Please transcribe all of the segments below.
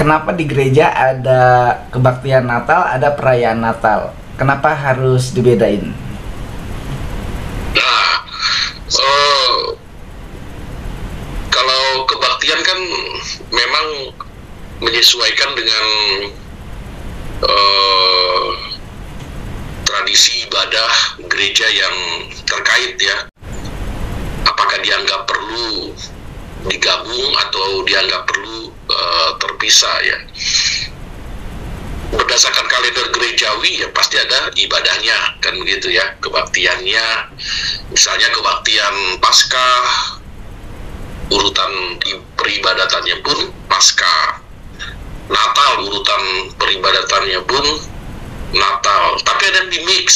kenapa di gereja ada kebaktian Natal, ada perayaan Natal? Kenapa harus dibedain? Nah, kalau kebaktian kan memang menyesuaikan dengan tradisi ibadah gereja yang terkait ya. Apakah dianggap perlu digabung atau dianggap perlu terpisah ya. Berdasarkan kalender gerejawi ya pasti ada ibadahnya kan begitu ya, kebaktiannya. Misalnya kebaktian Paskah, urutan peribadatannya pun Paskah. Natal, urutan peribadatannya pun Natal. Tapi ada yang di-mix.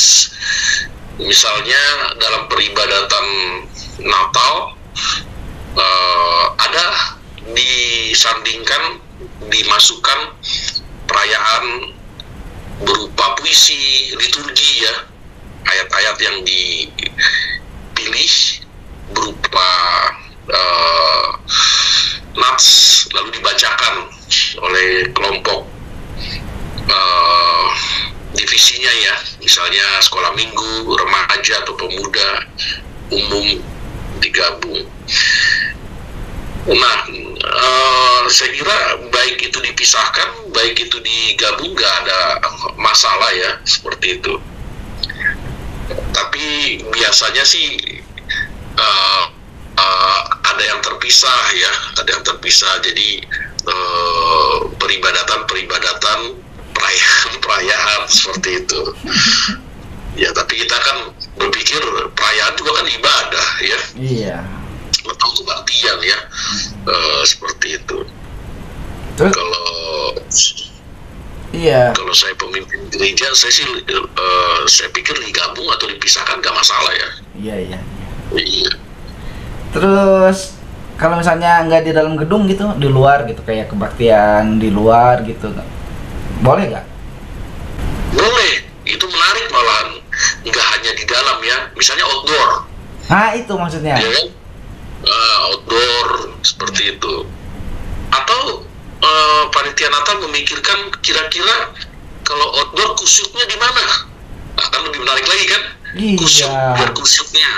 Misalnya dalam peribadatan Natal ada disandingkan, dimasukkan perayaan berupa puisi, liturgi ya, ayat-ayat yang dipilih berupa nats lalu dibacakan oleh kelompok divisinya ya, misalnya sekolah minggu, remaja atau pemuda, umum digabung. Nah, saya kira baik itu dipisahkan, baik itu digabung, nggak ada masalah ya, seperti itu. Tapi biasanya sih ada yang terpisah ya, ada yang terpisah. Jadi peribadatan, perayaan seperti itu. Ya, tapi kita kan berpikir perayaan juga kan ibadah ya. Iya. Atau kebaktian ya, seperti itu. Terus? Kalau saya pemimpin gereja, saya pikir digabung atau dipisahkan nggak masalah ya. Iya. Terus kalau misalnya nggak di dalam gedung gitu, di luar gitu, kayak kebaktian di luar gitu, boleh nggak? Boleh, itu menarik malahan. Nggak hanya di dalam ya, misalnya outdoor. Nah itu maksudnya. Ya kan? Outdoor seperti itu. Atau panitia Natal memikirkan kira-kira kalau outdoor kusyuknya di mana? Nah, kan lebih menarik lagi kan? Iya. Kusyuk, biar kusyuknya.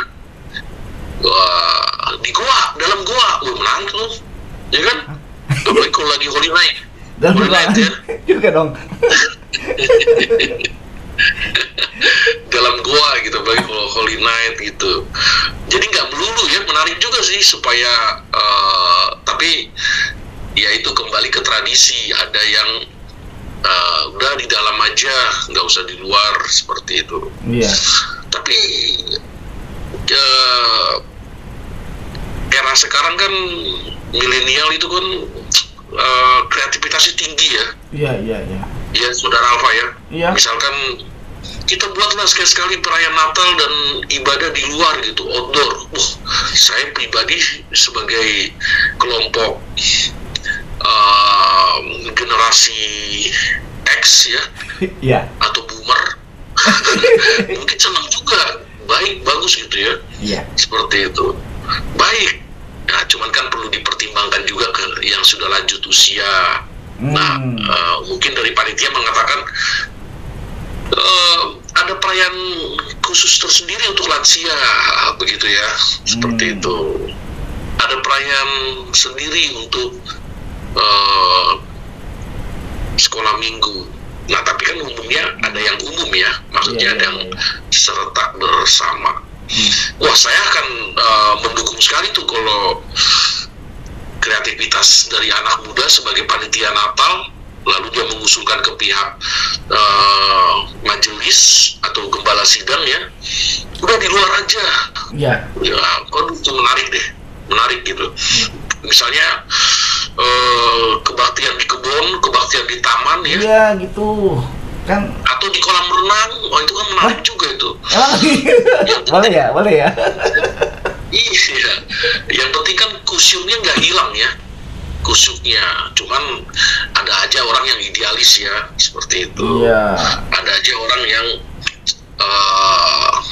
Wah, di goa, dalam goa, menarik loh, ya kan? Apalagi kalau lagi Holy Night. Holy Night ya. Juga dong. Dalam goa gitu, apalagi kalau Holy Night gitu. Jadi nggak melulu ya, menarik juga sih supaya tapi ya itu kembali ke tradisi. Ada yang udah di dalam aja, nggak usah di luar seperti itu. Iya. Tapi era sekarang kan milenial itu kan kreativitasnya tinggi ya. Iya. Ya, Saudara Alfa ya. Iya. Misalkan kita buatlah sekali-sekali perayaan Natal dan ibadah di luar gitu, outdoor. Saya pribadi sebagai kelompok generasi X ya, Iya. atau boomer, mungkin senang juga, baik, bagus gitu ya. Iya. Seperti itu, baik. Nah, cuman kan perlu dipertimbangkan juga ke yang sudah lanjut usia. Nah, mungkin dari panitia mengatakan ada perayaan khusus tersendiri untuk lansia, begitu ya, seperti itu. Ada perayaan sendiri untuk sekolah minggu. Nah, tapi kan umumnya ada yang umum ya, maksudnya ada yang serentak bersama. Wah, saya akan mendukung sekali tuh kalau kreativitas dari anak muda sebagai panitia Natal, lalu dia mengusulkan ke pihak majelis atau gembala sidang ya, udah di luar aja. Iya. Ya, kok itu menarik gitu. Misalnya kebaktian di kebun, kebaktian di taman ya. Iya gitu. Kan Atau di kolam renang, itu kan menarik juga itu. Boleh ya. Iya, yang penting kan kusyuknya nggak hilang ya, kusyuknya. Cuman ada aja orang yang idealis ya, seperti itu. Iya. Ada aja orang yang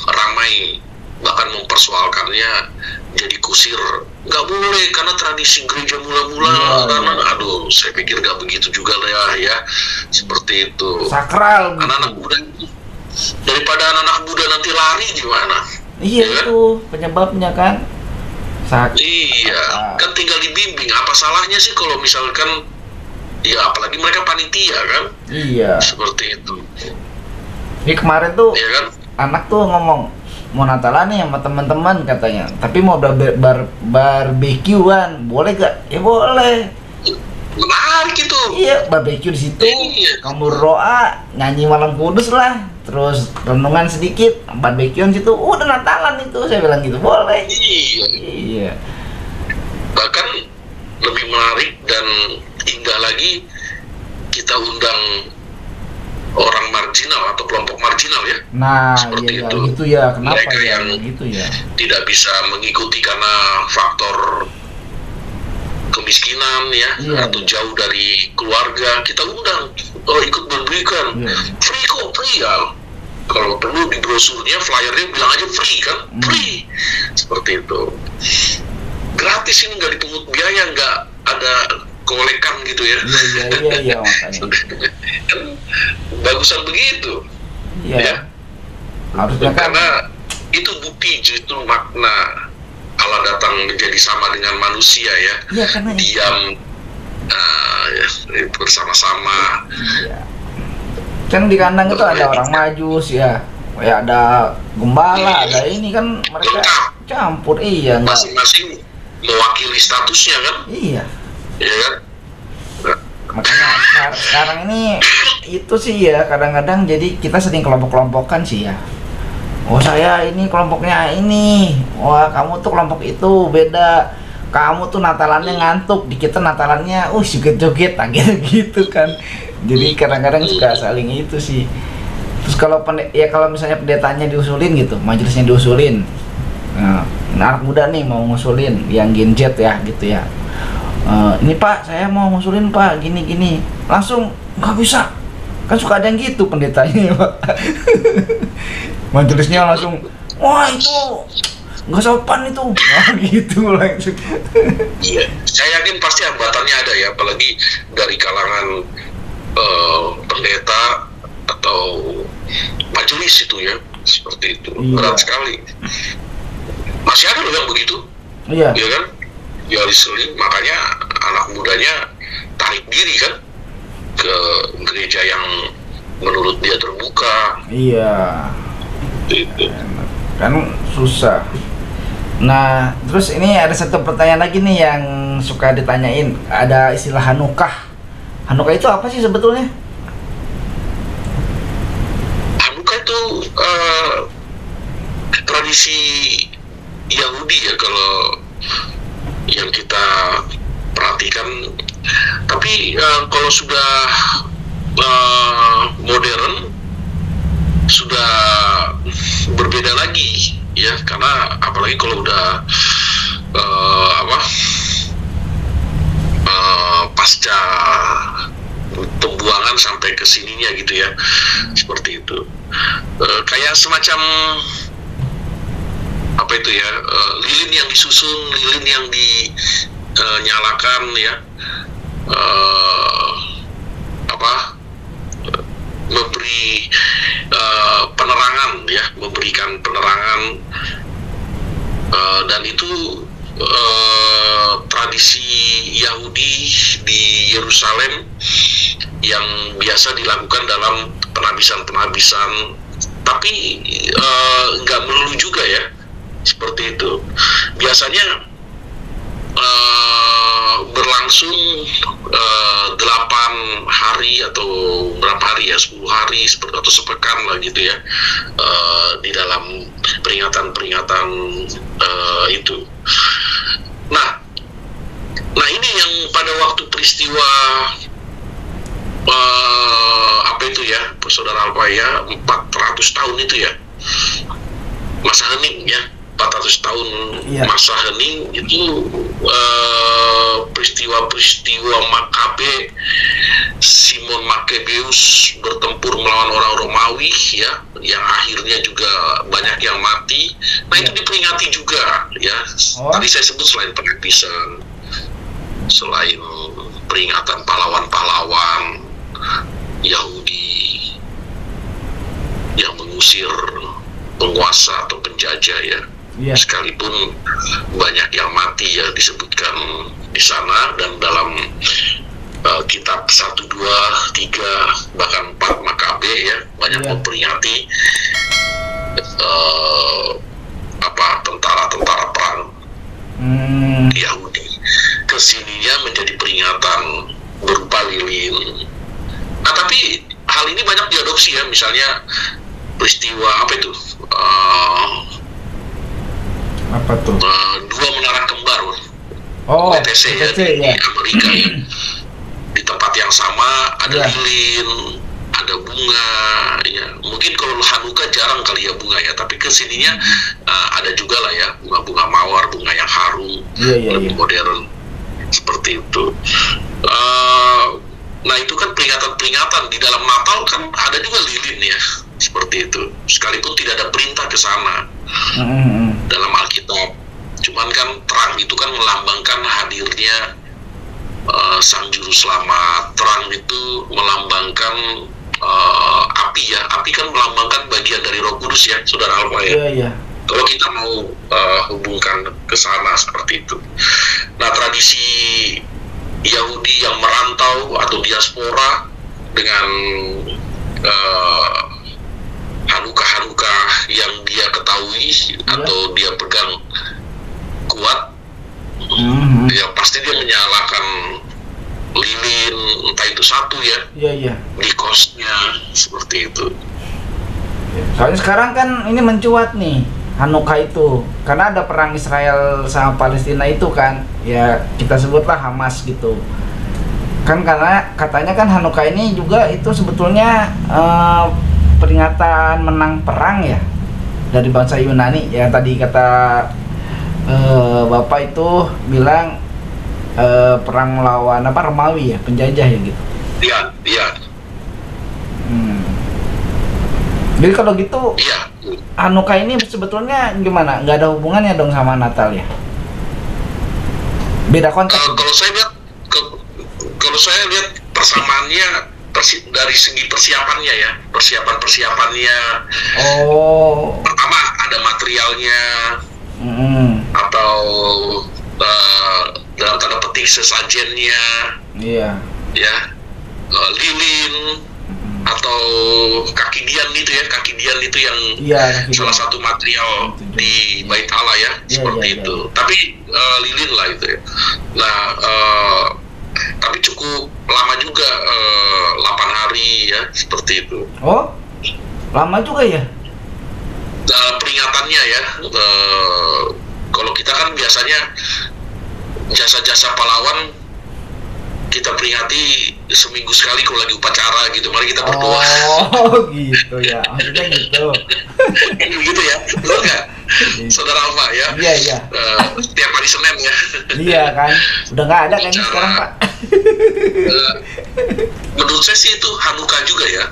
ramai, bahkan mempersoalkannya jadi kusir. Nggak boleh karena tradisi gereja mula-mula, karena aduh, saya pikir nggak begitu juga lah ya, seperti itu. Sakral gitu. Anak-anak muda, daripada anak-anak muda nanti lari gimana? Iya Ya kan? itu penyebabnya kan. Iya, kan tinggal dibimbing. Apa salahnya sih kalau misalkan, ya apalagi mereka panitia kan, Iya. seperti itu. Ini kemarin tuh Ya kan? anak tuh ngomong mau Natalan nih sama teman-teman katanya, tapi mau barbekyuan, boleh gak? Ya boleh. Menarik itu. Iya, barbeque di situ. Iya. Kamu berdoa, nyanyi malam kudus lah, terus renungan sedikit, barbekyuan situ, udah Natalan itu, saya bilang gitu, boleh. Iya. Iya. Bahkan lebih menarik dan indah lagi, kita undang orang marginal atau kelompok marginal ya, Nah, seperti iya itu. gitu ya. Kenapa Mereka ya yang gitu ya? tidak bisa mengikuti karena faktor kemiskinan ya, Iya. atau jauh dari keluarga, kita undang ikut memberikan. Iya. Free kok, free ya. Kalau perlu di brosurnya, flyernya bilang aja free kan, free, seperti itu. Gratis, ini nggak dipungut biaya, nggak ada kolekan gitu ya. Iya makanya. Kan bagusan begitu. Iya. Ya. Harusnya kan. Karena itu bukti justru makna Allah datang menjadi sama dengan manusia ya. Iya karena Diam ya, bersama-sama. iya. Kan di kandang itu ada orang majus ya. Ya ada gembala, ada ini kan mereka campur. Iya enggak. Masing-masing mewakili statusnya kan. Iya. Ya kan? Makanya sekarang ini itu sih ya kadang-kadang jadi kita sering kelompok-kelompokan sih ya. Oh saya ini kelompoknya ini, wah kamu tuh kelompok itu beda, kamu tuh Natalannya ngantuk, di kita Natalannya joget-joget gitu kan. Jadi kadang-kadang suka saling itu sih. Terus kalau kalau misalnya pendetanya diusulin gitu, majelisnya diusulin, nah, anak muda nih mau ngusulin yang Gen Z ya gitu ya. Ini Pak, saya mau ngusulin Pak, gini-gini, langsung nggak bisa, kan suka ada yang gitu pendetanya Pak. Majelisnya langsung, wah itu nggak sopan itu, wah gitu langsung. Iya, saya yakin pasti hambatannya ada ya, apalagi dari kalangan pendeta atau majelis itu ya, seperti itu. Iya. Berat sekali. Masih ada loh yang begitu, Iya. ya kan? Ya diseling, makanya anak mudanya tarik diri kan ke gereja yang menurut dia terbuka. Iya. Itu. Kan susah. Nah, terus ini ada satu pertanyaan lagi nih yang suka ditanyain. Ada istilah Hanukkah. Hanukkah itu apa sih sebetulnya? Hanukkah itu tradisi Yahudi ya kalau yang kita perhatikan. Tapi kalau sudah modern sudah berbeda lagi ya, karena apalagi kalau udah pasca pembuangan sampai ke sininya gitu ya, seperti itu. Kayak semacam apa itu ya, lilin yang disusun, lilin yang dinyalakan ya, memberi penerangan ya, memberikan penerangan, dan itu tradisi Yahudi di Yerusalem yang biasa dilakukan dalam penabisan-penabisan, tapi nggak melulu juga ya, seperti itu. Biasanya berlangsung 8 hari atau berapa hari ya, 10 hari atau sepekan lah gitu ya, di dalam peringatan-peringatan itu. Nah ini yang pada waktu peristiwa apa itu ya, Saudara Alpaya, 400 tahun itu ya, masa hening ya, 400 tahun Iya. masa hening itu, peristiwa-peristiwa Makabe, Simon Makabeus bertempur melawan orang Romawi ya, yang akhirnya juga banyak yang mati. Nah itu diperingati juga ya. Oh. Tadi saya sebut selain penabisan selain peringatan pahlawan-pahlawan Yahudi yang mengusir penguasa atau penjajah ya. Iya. Sekalipun banyak yang mati ya disebutkan di sana, dan dalam kitab 1, 2, 3 bahkan 4 Makabe ya banyak Iya. memperingati tentara-tentara perang Yahudi. Kesininya menjadi peringatan berupa lilin. Nah, tapi hal ini banyak diadopsi ya, misalnya peristiwa apa itu? Apa tuh? Dua menara kembar, Oh, WTC ya, WTC, di ya. Amerika ya. Di tempat yang sama ada Ya. lilin, ada bunga ya. Mungkin kalau Hanukkah jarang kali ya bunga ya, tapi kesininya ada juga lah ya, bunga-bunga mawar, bunga yang harum, Iya, lebih iya. modern seperti itu. Nah itu kan peringatan-peringatan di dalam Natal kan ada juga lilin ya, seperti itu. Sekalipun tidak ada perintah ke sana dalam Alkitab, cuman kan terang itu kan melambangkan hadirnya Sang Juru Selamat. Terang itu melambangkan api ya. Api kan melambangkan bagian dari Roh Kudus ya, Saudara Alfa ya. Iya, iya. Kalau kita mau hubungkan ke sana seperti itu. Nah, tradisi Yahudi yang merantau atau diaspora dengan Hanukkah yang dia ketahui atau dia pegang kuat, ya pasti dia menyalakan lilin, entah itu satu ya, Iya, iya. di kosnya seperti itu. Soalnya sekarang kan ini mencuat nih Hanukkah itu, karena ada perang Israel sama Palestina itu kan, ya kita sebutlah Hamas gitu. Kan karena katanya kan Hanukkah ini juga itu sebetulnya peringatan menang perang ya dari bangsa Yunani. Ya tadi kata Bapak itu bilang perang melawan apa, Romawi ya, penjajah ya gitu. Iya, iya, Jadi kalau gitu iya. Hanukkah ini sebetulnya gimana? Nggak ada hubungannya dong sama Natal ya? Beda konteks. Kalau saya lihat persamaannya dari segi persiapannya ya, persiapannya. Oh. Pertama ada materialnya, atau dalam tanda petik sesajennya, Iya. ya, lilin atau kaki dian itu ya, yang Iya, salah satu material di Bait Allah ya, seperti iya. itu. Tapi lilin lah itu ya. Nah, tapi cukup lama juga, 8 hari ya, seperti itu. Oh, lama juga ya? Dalam peringatannya ya, kalau kita kan biasanya jasa-jasa pahlawan kita peringati seminggu sekali kalau lagi upacara gitu. Mari kita berdoa. Oh, gitu ya. Maksudnya gitu. Begitu ya, betul nggak, Saudara Alfa ya? Iya, iya. Setiap hari Senin ya. Iya kan. Udah nggak ada kayaknya sekarang, Pak. Menurut saya sih itu Hanukkah juga ya.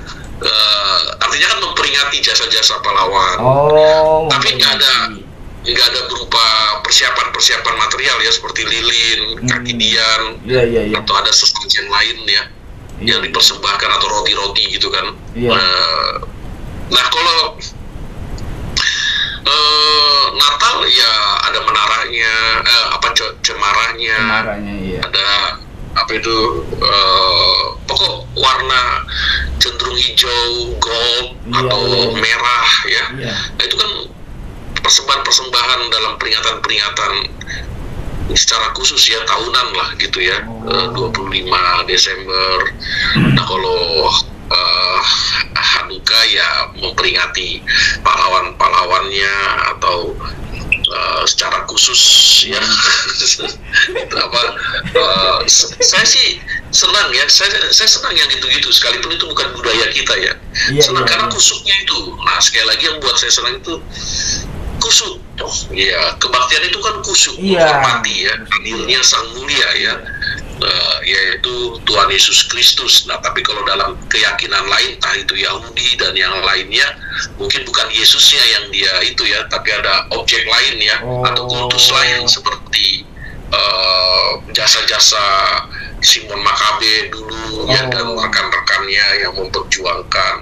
Artinya kan memperingati jasa-jasa pahlawan. Oh. Tapi nggak ada berupa persiapan material ya, seperti lilin, kaki dian, Iya. atau ada sesajen lain ya, yang dipersembahkan, atau roti-roti gitu kan. Iya. Nah kalau Natal ya ada menaranya, cemaranya, iya. ada apa itu, pokok warna cenderung hijau, gold, atau merah ya. Iya. Nah itu kan persembahan-persembahan dalam peringatan-peringatan secara khusus ya, tahunan lah gitu ya. 25 Desember. Nah kalau Hanukkah ya memperingati pahlawan-pahlawannya, atau secara khusus ya. Saya sih senang ya, saya senang yang gitu-gitu, sekalipun itu bukan budaya kita ya. Senang karena kusuknya itu. Nah sekali lagi yang buat saya senang itu kusuk. Ya, kebaktian itu kan kusuk, menghormati ya, hadirnya Sang Mulia ya, yaitu Tuhan Yesus Kristus. Nah, tapi kalau dalam keyakinan lain, entah itu Yahudi dan yang lainnya, mungkin bukan Yesusnya yang dia itu ya, tapi ada objek lain ya, atau kultus lain seperti jasa-jasa Simon Makabe dulu ya, dan rekan-rekannya yang memperjuangkan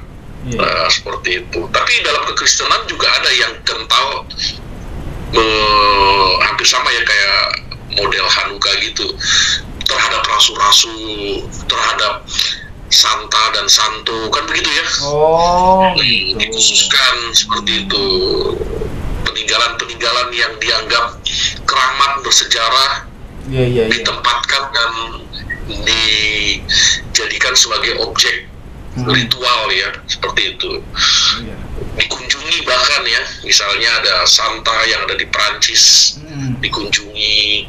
seperti itu. Tapi dalam kekristenan juga ada yang kental, hampir sama ya kayak model Hanukkah gitu, terhadap rasul-rasul, terhadap santa dan santo, kan begitu ya. Gitu. Dikhususkan seperti itu, peninggalan-peninggalan yang dianggap keramat bersejarah ditempatkan dan dijadikan sebagai objek ritual ya, seperti itu. Dikunjungi bahkan ya, misalnya ada santa yang ada di Perancis, dikunjungi,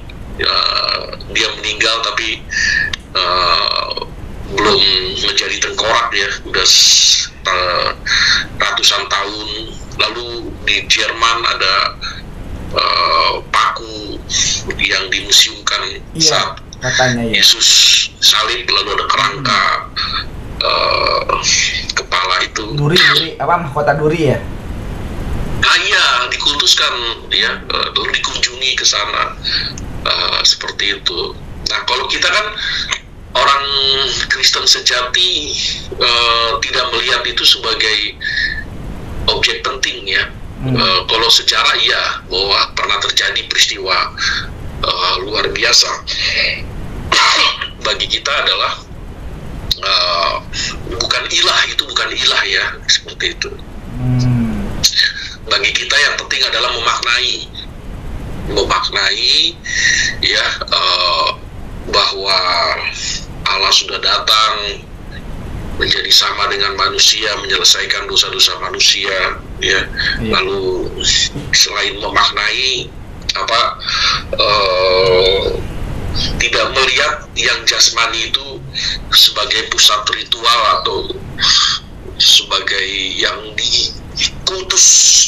dia meninggal tapi belum menjadi tengkorak ya, udah ratusan tahun. Lalu di Jerman ada paku yang dimuseumkan saat katanya Yesus salib, lalu ada kerangka kepala itu. Duri apa, mahkota duri ya? Iya, dikultuskan ya, lalu dikunjungi ke sana, seperti itu. Nah, kalau kita kan orang Kristen sejati, tidak melihat itu sebagai objek penting ya. Kalau sejarah ya, bahwa pernah terjadi peristiwa luar biasa. Bagi kita adalah bukan ilah, itu bukan ilah ya, seperti itu. Bagi kita yang penting adalah memaknai ya, bahwa Allah sudah datang menjadi sama dengan manusia, menyelesaikan dosa-dosa manusia ya. Lalu selain memaknai tidak melihat yang jasmani itu sebagai pusat ritual atau sebagai yang dikultus,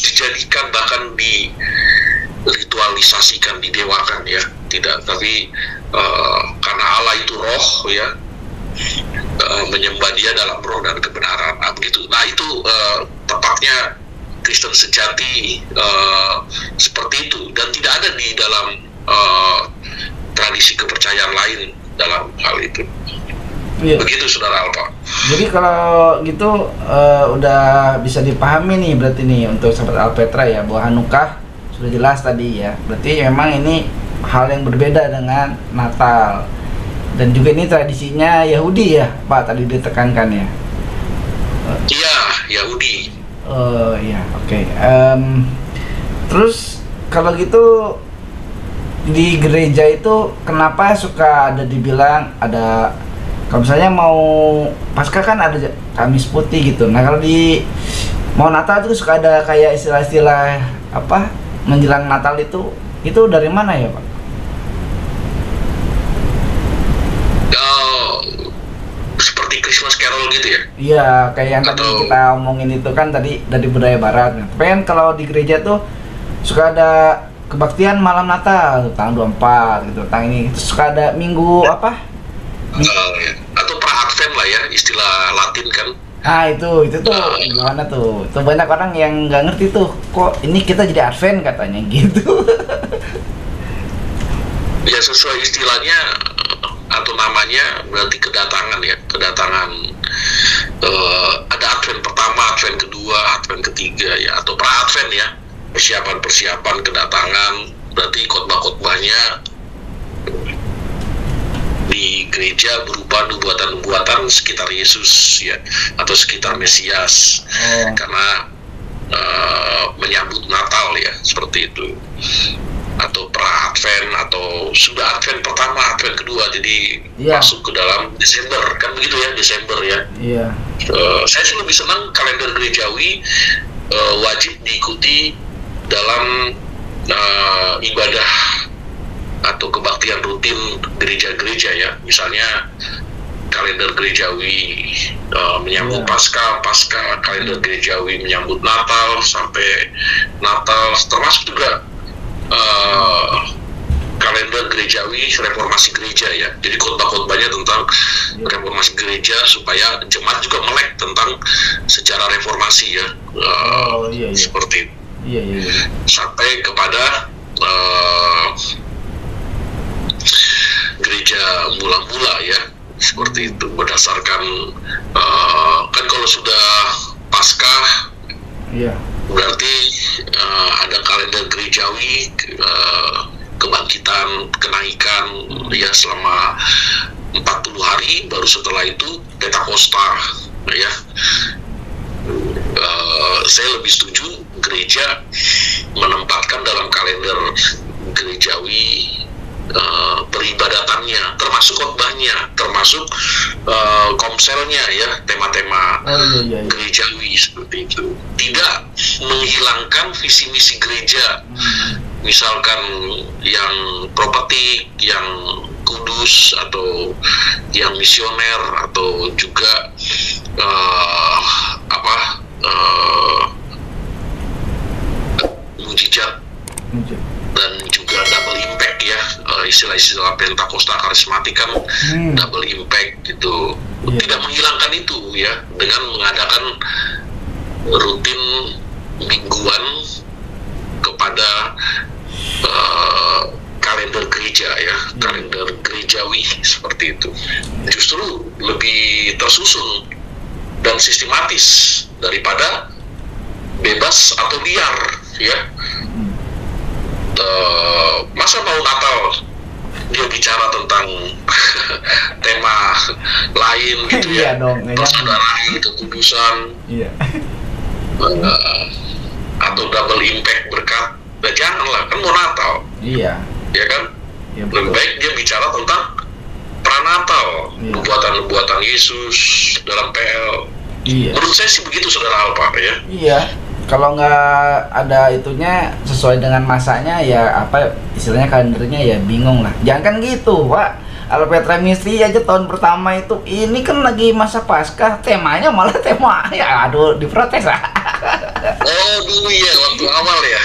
dijadikan, bahkan diritualisasikan, didewakan ya, tidak. Tapi karena Allah itu roh ya, menyembah dia dalam roh dan kebenaran, begitu. Nah, itu tepatnya Kristen sejati, seperti itu, dan tidak ada di dalam tradisi kepercayaan lain dalam hal itu. Begitu Saudara Alfa. Jadi kalau gitu udah bisa dipahami nih berarti nih untuk sahabat Alpetra ya, bahwa Hanukkah sudah jelas tadi ya. Berarti memang ini hal yang berbeda dengan Natal. Dan juga ini tradisinya Yahudi ya, Pak, tadi ditekankan ya. Iya, Yahudi. Iya, oke. Terus kalau gitu di gereja itu kenapa suka ada dibilang ada, kalau misalnya mau Paskah kan ada Kamis Putih gitu. Nah, kalau di mau Natal itu suka ada kayak istilah-istilah apa menjelang Natal itu dari mana ya, Pak? Seperti Christmas Carol gitu ya? Iya, kayak yang tadi kita omongin itu kan tadi dari budaya Barat. Tapi kan kalau di gereja tuh suka ada kebaktian malam Natal tanggal 24 gitu, tanggal ini. Terus suka ada minggu apa? Atau pra-advent lah ya, istilah Latin kan. Itu tuh gimana tuh? Tuh banyak orang yang nggak ngerti tuh, kok ini kita jadi Advent katanya gitu. Ya, sesuai istilahnya atau namanya berarti kedatangan ya, ada Advent pertama, Advent kedua, Advent ketiga ya, atau pra-advent ya, persiapan kedatangan. Berarti khotbah-khotbahnya di gereja berupa nubuatan-nubuatan sekitar Yesus ya, atau sekitar Mesias, karena menyambut Natal ya, seperti itu. Atau pra-advent, atau sudah Advent pertama, Advent kedua, jadi masuk ke dalam Desember, kan begitu ya, Desember ya. Saya sih lebih senang kalender gerejawi, wajib diikuti dalam ibadah atau kebaktian rutin gereja-gereja ya. Misalnya kalender gerejawi menyambut Paskah, kalender gerejawi menyambut Natal sampai Natal, termasuk juga kalender gerejawi reformasi gereja ya. Jadi khotbah-khotbahnya tentang reformasi gereja, supaya jemaat juga melek tentang sejarah reformasi ya. Seperti itu. Sampai kepada gereja mula-mula ya, seperti itu berdasarkan kan kalau sudah Paskah Iya. berarti ada kalender gerejawi, kebangkitan, kenaikan ya selama 40 hari, baru setelah itu Pentakosta ya. Saya lebih setuju gereja menempatkan dalam kalender gerejawi peribadatannya, termasuk khotbahnya, termasuk komselnya ya, tema-tema gerejawi seperti itu. Tidak menghilangkan visi misi gereja, misalkan yang propetik, yang kudus, atau yang misioner, atau juga mujizat, dan juga double impact ya, istilah-istilah Pentakosta karismatik kan double impact gitu. Tidak menghilangkan itu ya dengan mengadakan rutin mingguan kepada kalender gereja ya, kalender gerejawi seperti itu. Justru lebih tersusun dan sistematis daripada bebas atau liar ya. Masa mau Natal dia bicara tentang tema lain gitu ya, persaudaraan, kekudusan, atau double impact berkat. Nah, janganlah, kan mau Natal, ya kan? Lebih baik dia bicara tentang pranatal, nubuatan Yesus dalam PL. Menurut saya sih begitu, Saudara Alpa ya. Iya. Kalau nggak ada itunya sesuai dengan masanya ya, apa istilahnya, kalendernya ya bingung lah. Jangan kan gitu, Pak. Alpetra Ministry aja tahun pertama itu, ini kan lagi masa Paskah, temanya malah tema ya, aduh, diprotes lah. Oh dulu ya, waktu awal ya.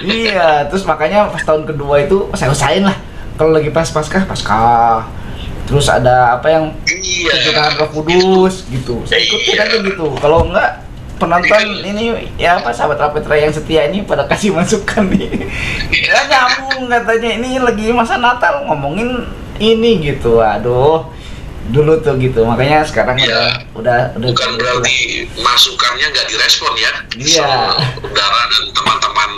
Iya, terus makanya pas tahun kedua itu saya usahain lah, kalau lagi pas Paskah, terus ada apa yang kejutan Roh Kudus gitu, saya ikutin aja gitu. Kalau enggak, penonton ini ya apa, sahabat Alpetra yang setia ini pada kasih masukan nih. Ya nyambung katanya, ini lagi masa Natal ngomongin ini gitu. Aduh, dulu tuh gitu. Makanya sekarang udah bukan berarti masukannya nggak direspon ya. Iya. Saudara dan teman-teman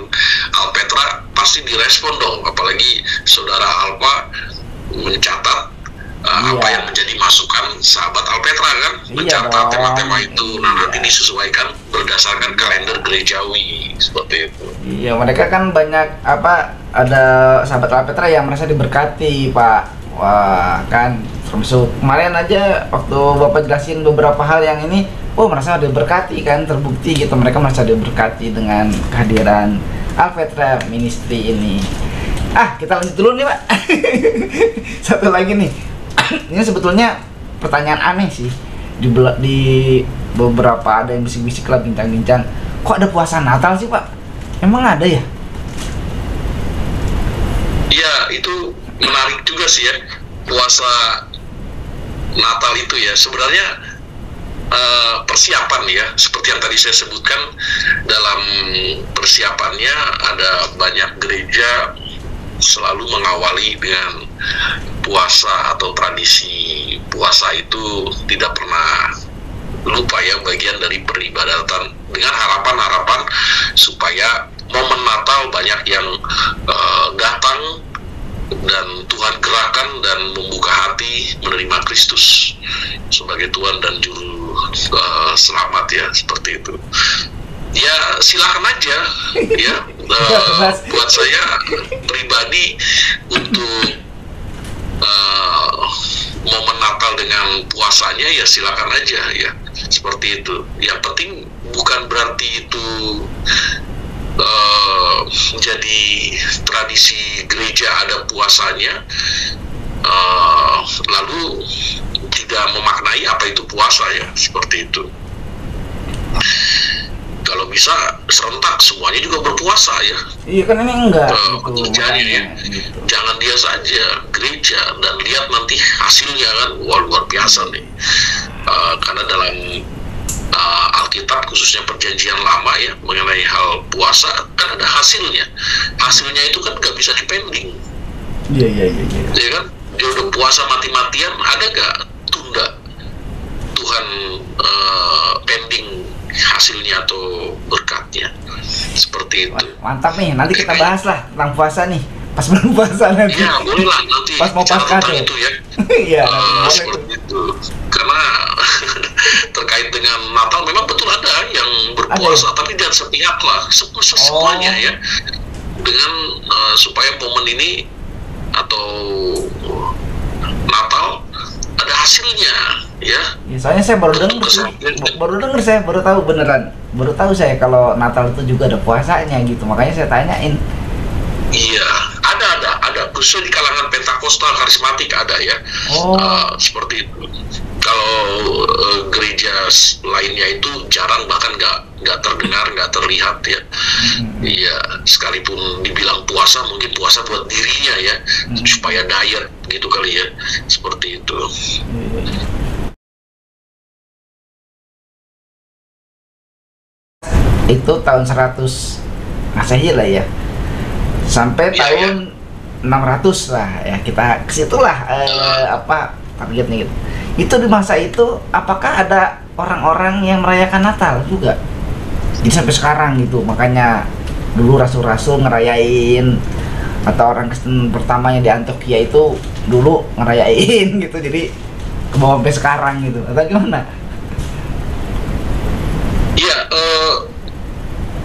Alpetra pasti direspon dong, apalagi Saudara Alpa mencatat apa yang menjadi masukan sahabat Alpetra kan, mencatat tema-tema itu. Nah, nanti disesuaikan berdasarkan kalender gerejawi seperti itu. Iya, mereka kan banyak apa, ada sahabat Alpetra yang merasa diberkati, Pak. Wah, kan termasuk kemarin aja waktu Bapak jelasin beberapa hal yang ini, merasa diberkati kan, terbukti gitu, mereka merasa diberkati dengan kehadiran Alpetra Ministry ini. Kita lanjut dulu nih, Pak. Satu lagi nih. Ini sebetulnya pertanyaan aneh sih, di beberapa ada yang bisik-bisik lah, bincang-bincang, kok ada puasa Natal sih, Pak? Emang ada ya? Iya, itu menarik juga sih ya, puasa Natal itu ya. Sebenarnya persiapan ya, seperti yang tadi saya sebutkan, dalam persiapannya ada banyak gereja selalu mengawali dengan puasa, atau tradisi puasa itu tidak pernah lupa ya, bagian dari peribadatan, dengan harapan-harapan supaya momen Natal banyak yang datang dan Tuhan gerakan dan membuka hati menerima Kristus sebagai Tuhan dan Juru Selamat ya, seperti itu. Ya silakan aja ya, buat saya pribadi untuk momen Natal dengan puasanya ya silakan aja ya, seperti itu. Yang penting bukan berarti itu jadi tradisi gereja ada puasanya lalu tidak memaknai apa itu puasa ya, seperti itu. Kalau bisa serentak semuanya juga berpuasa ya. Iya kan, ini enggak gitu. Ya. Jangan dia saja gereja, dan lihat nanti hasilnya kan, luar biasa nih. Karena dalam Alkitab khususnya Perjanjian Lama ya, mengenai hal puasa kan ada hasilnya. Hasilnya itu kan nggak bisa dipending. Iya. Ya kan? dia udah puasa mati-matian, ada gak tunda Tuhan pending hasilnya atau berkatnya, seperti itu. Mantap nih, nanti kita bahas lah tentang puasa nih, pas bulan puasa nanti. Ya boleh lah nanti pas mau bicara pasca tentang tuh. itu ya. Iya, Seperti itu. Karena terkait dengan Natal memang betul ada yang berpuasa, tapi jangan sepihak lah, semuanya ya. Dengan supaya momen ini atau Natal ada hasilnya ya. Soalnya saya baru dengar saya baru tahu beneran, baru tahu saya kalau Natal itu juga ada puasanya gitu, makanya saya tanyain. Iya, ada khususnya di kalangan Pentakosta karismatik ada ya. Seperti itu. Kalau gereja lainnya itu jarang, bahkan nggak terdengar, nggak terlihat ya. Iya, sekalipun dibilang puasa, mungkin puasa buat dirinya ya, supaya diet gitu kali ya, seperti itu. Itu tahun 100 Masehi lah ya, sampai tahun 600 lah ya, kita kesitulah targetnya gitu. Itu di masa itu apakah ada orang-orang yang merayakan Natal juga? Jadi sampai sekarang gitu, makanya dulu rasul-rasul ngerayain, atau orang Kristen pertamanya di Antioquia itu dulu ngerayain gitu, jadi ke bawah sampai sekarang gitu, atau gimana? Iya,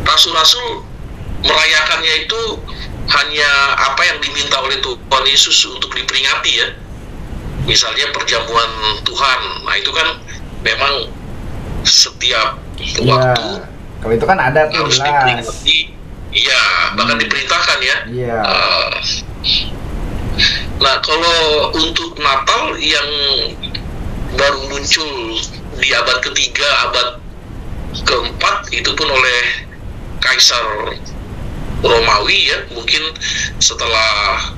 rasul-rasul merayakannya itu hanya apa yang diminta oleh Tuhan Yesus untuk diperingati ya. Misalnya perjamuan Tuhan, nah itu kan memang setiap waktu kalau itu kan ada tuh harus diperingati, iya, bahkan diperintahkan ya. Nah kalau untuk Natal yang baru muncul di abad ketiga, abad keempat, itu pun oleh Kaisar Romawi ya, mungkin setelah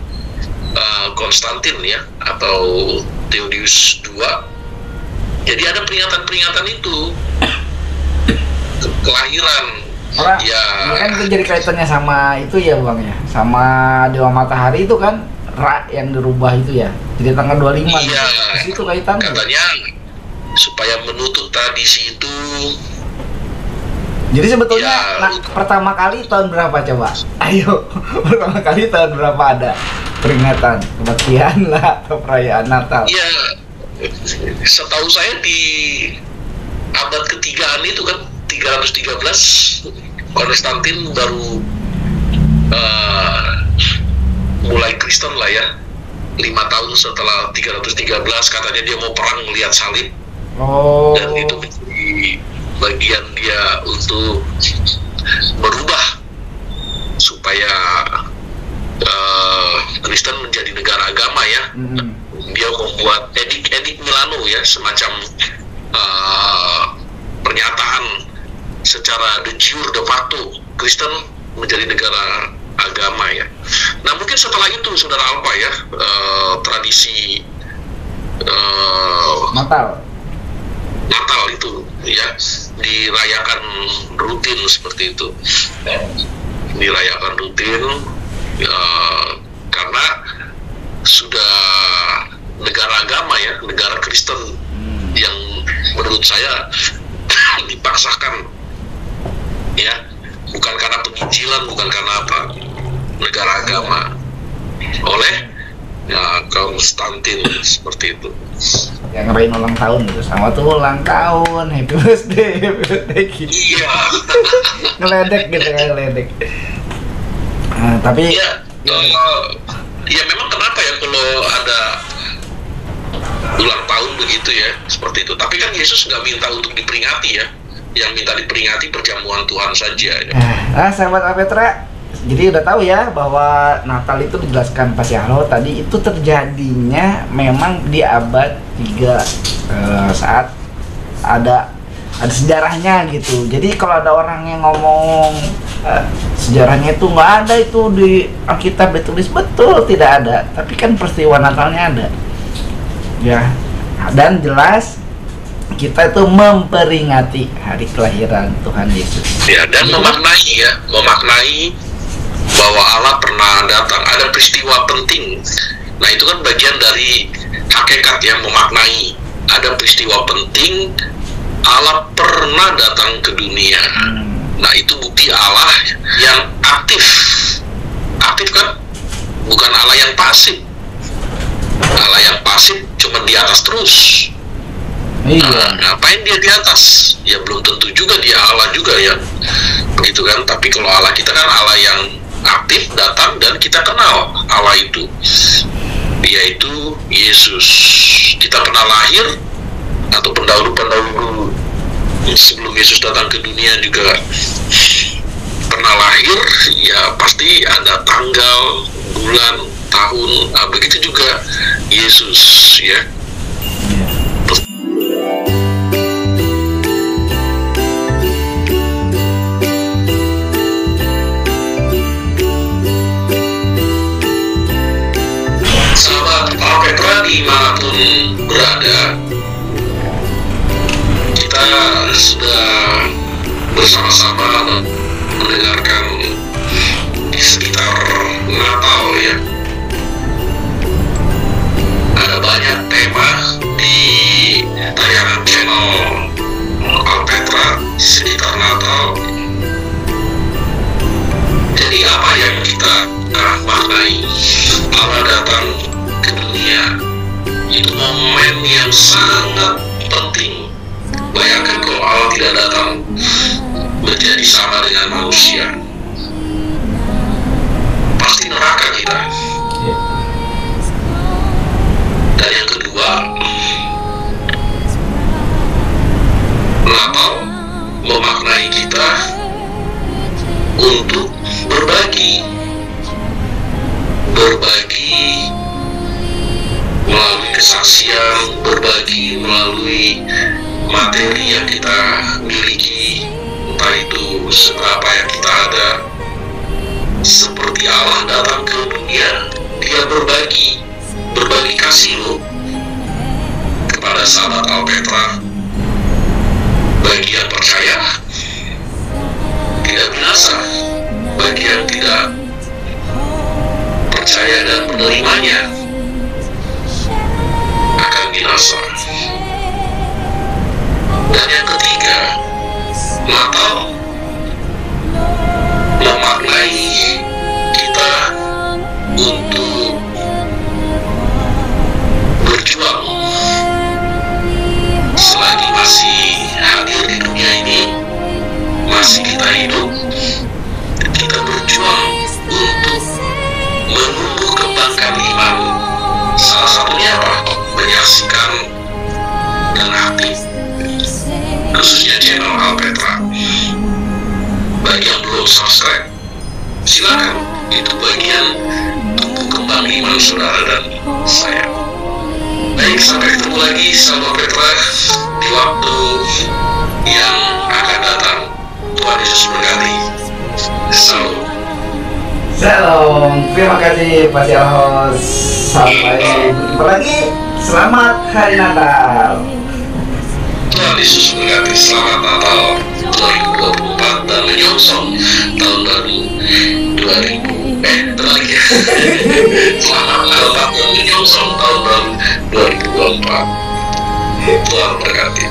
Konstantin ya, atau Theodosius II. Jadi ada peringatan-peringatan itu kelahiran. Ya kan itu jadi kaitannya sama itu ya Bang ya, sama Dewa Matahari itu kan, Ra yang dirubah itu ya, jadi tanggal 25. Iya, itu kaitan katanya supaya menutup tradisi itu. Jadi sebetulnya pertama kali tahun berapa coba? Ayo, pertama kali tahun berapa ada peringatan kebaktian lah atau perayaan Natal? Iya, setahu saya di abad ketigaan itu kan 313 Konstantin baru mulai Kristen lah ya. 5 tahun setelah 313 katanya dia mau perang melihat salib. Dan itu menjadi bagian dia untuk berubah supaya Kristen menjadi negara agama ya. Dia membuat edik Milano ya, semacam pernyataan secara de jure de facto Kristen menjadi negara agama ya. Nah mungkin setelah itu Saudara Alpa ya, tradisi Natal itu ya dirayakan rutin seperti itu, dirayakan rutin karena sudah negara agama ya, negara Kristen yang menurut saya dipaksakan ya, bukan karena penginjilan, bukan karena apa, negara agama oleh Konstantin seperti itu. Yang ngerayain ulang tahun gitu, sama tuh ulang tahun, happy birthday gitu. Iya. Ngeledek gitu, ngeledek. Tapi ya memang kenapa ya kalau ada ulang tahun begitu ya, seperti itu. Tapi kan Yesus nggak minta untuk diperingati ya, yang minta diperingati perjamuan Tuhan saja ya. Sahabat Apetra, jadi udah tahu ya bahwa Natal itu dijelaskan Pak Syahlo tadi itu terjadinya memang di abad 3 saat ada sejarahnya gitu. Jadi kalau ada orang yang ngomong sejarahnya itu nggak ada, itu di Alkitab ditulis, betul tidak ada, tapi kan peristiwa Natalnya ada ya, dan jelas kita itu memperingati hari kelahiran Tuhan Yesus ya, dan memaknai bahwa Allah pernah datang. Ada peristiwa penting Nah itu kan bagian dari hakikat yang memaknai ada peristiwa penting, Allah pernah datang ke dunia. Nah itu bukti Allah yang aktif. Aktif kan, bukan Allah yang pasif. Allah yang pasif cuma di atas terus. Nah, ngapain dia di atas? Ya belum tentu juga dia Allah juga ya, begitu kan? Tapi kalau Allah kita kan Allah yang aktif, datang, dan kita kenal Allah itu, yaitu Yesus. Kita pernah lahir, atau pendahulu-pendahulu sebelum Yesus datang ke dunia juga pernah lahir, ya pasti ada tanggal, bulan, tahun. Nah, begitu juga Yesus ya. Sahabat Alpetra dimanapun berada, kita sudah bersama-sama mendengarkan di sekitar Natal ya. Ada banyak tema di tayangan channel Alpetra sekitar Natal. Jadi apa yang kita maknai Allah datang ke dunia, itu momen yang sangat penting. Bayangkan kalau Allah tidak datang menjadi sama dengan manusia, pasti neraka kita. Dan yang kedua, Natal memaknai kita untuk berbagi melalui kesaksian, berbagi melalui materi yang kita miliki, entah itu seberapa yang kita ada. Seperti Allah datang ke dunia, dia berbagi kasih loh kepada sahabat Alpetra. Bagi yang percaya tidak binasa, bagi yang tidak percaya dan menerimanya akan binasa. Dan yang ketiga, Natal memaknai kita untuk berjuang. Selagi masih hadir di dunia ini, masih kita hidup, kita berjuang untuk menumbuh kembangkan iman. Salah satunya apa? Menyaksikan dan aktif, khususnya channel Alpetra. Bagi yang belum subscribe, silakan. Itu bagian tumbuh kembang iman saudara dan saya. Baik, sampai ketemu lagi sahabat Petra di waktu yang akan datang. Tuhan Yesus berkati. Salam. Shalom, terima kasih Pak Sialhos. Sampai jumpa lagi. Selamat Hari Natal. Tuhan Yesus berkati. Selamat Natal 2024 dan menyongsong tahun baru 2000. Terbalik ya. Selamat Natal dan menyongsong tahun baru 2024. Tuhan berkati.